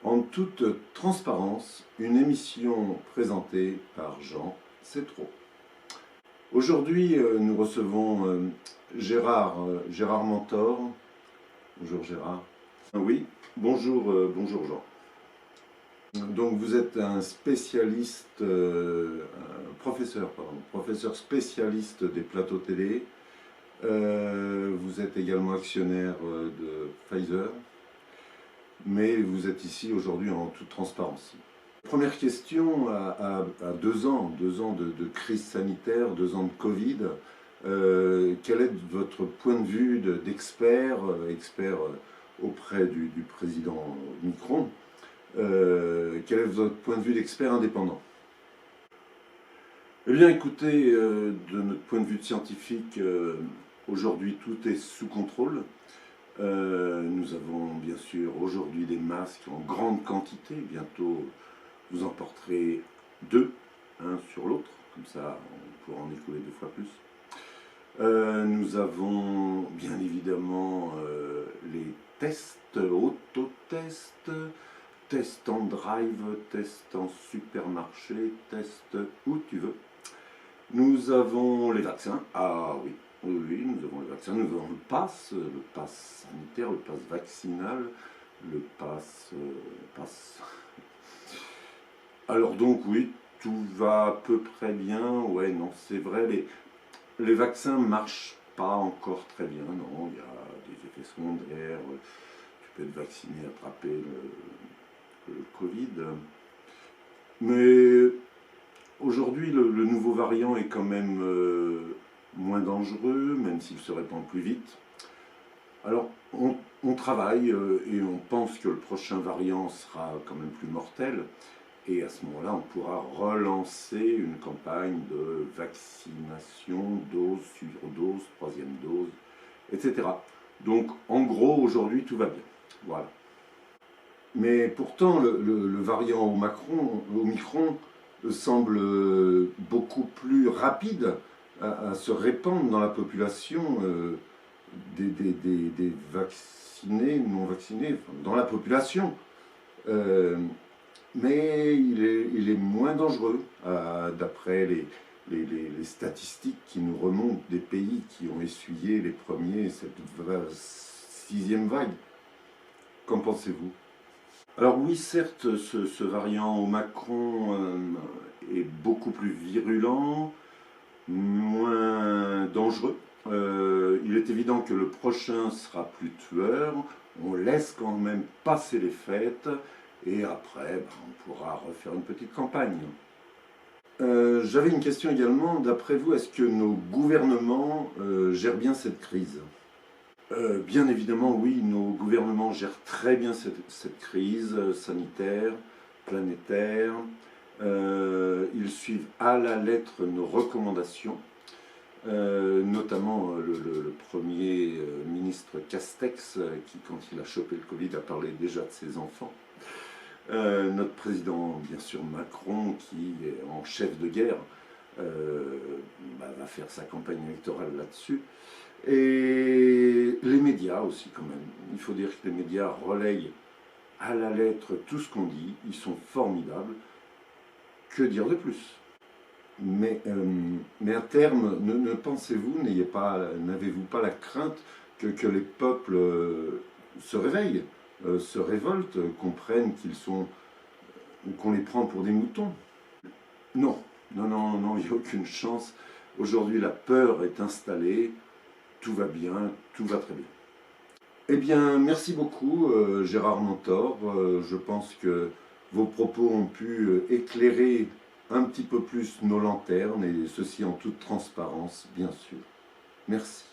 En toute transparence, une émission présentée par Jean Cetreau. Aujourd'hui, nous recevons Gérard Mentor. Bonjour Gérard. Oui, bonjour Jean. Donc vous êtes un spécialiste, professeur spécialiste des plateaux télé. Vous êtes également actionnaire de Pfizer. Mais vous êtes ici aujourd'hui en toute transparence. Première question, à 2 ans de crise sanitaire, 2 ans de Covid, quel est votre point de vue d'expert, expert auprès du président Macron, quel est votre point de vue d'expert indépendant? Eh bien écoutez, de notre point de vue de scientifique, aujourd'hui tout est sous contrôle. Nous avons bien sûr aujourd'hui des masques en grande quantité. Bientôt, vous en porterez 2, un sur l'autre. Comme ça, on pourra en écouler 2 fois plus. Nous avons bien évidemment les tests, autotests, tests en drive, tests en supermarché, tests où tu veux. Nous avons les vaccins. Ah oui. Oui, nous avons le vaccin, nous avons le pass sanitaire, le pass vaccinal, le pass... Alors donc oui, tout va à peu près bien. Ouais, non, c'est vrai, les vaccins ne marchent pas encore très bien, non, il y a des effets secondaires, tu peux être vacciné, attraper le Covid. Mais aujourd'hui, le nouveau variant est quand même... moins dangereux, même s'il se répand plus vite. Alors, on travaille et on pense que le prochain variant sera quand même plus mortel. Et à ce moment-là, on pourra relancer une campagne de vaccination, dose sur dose, 3e dose, etc. Donc, en gros, aujourd'hui, tout va bien. Voilà. Mais pourtant, le variant Omicron semble beaucoup plus rapide à se répandre dans la population des vaccinés, non vaccinés, enfin, dans la population. Mais il est moins dangereux, d'après les statistiques qui nous remontent des pays qui ont essuyé les premiers, cette 6e vague. Qu'en pensez-vous? Alors oui, certes, ce variant Omicron est beaucoup plus virulent, moins dangereux. Il est évident que le prochain sera plus tueur. On laisse quand même passer les fêtes et après, on pourra refaire une petite campagne. J'avais une question également. D'après vous, est-ce que nos gouvernements gèrent bien cette crise? Bien évidemment, oui, nos gouvernements gèrent très bien cette crise sanitaire, planétaire. Ils suivent à la lettre nos recommandations, notamment le premier ministre Castex, qui, quand il a chopé le Covid, a parlé déjà de ses enfants. Notre président, bien sûr, Macron, qui est en chef de guerre, va faire sa campagne électorale là-dessus. Et les médias aussi, quand même. Il faut dire que les médias relayent à la lettre tout ce qu'on dit. Ils sont formidables. Que dire de plus? Mais à terme, ne pensez-vous, n'avez-vous pas la crainte que les peuples se réveillent, se révoltent, comprennent qu'on les prend pour des moutons? Non, il n'y a aucune chance. Aujourd'hui, la peur est installée, tout va bien, tout va très bien. Eh bien, merci beaucoup, Gérard Mentor. Je pense que vos propos ont pu éclairer un petit peu plus nos lanternes, et ceci en toute transparence, bien sûr. Merci.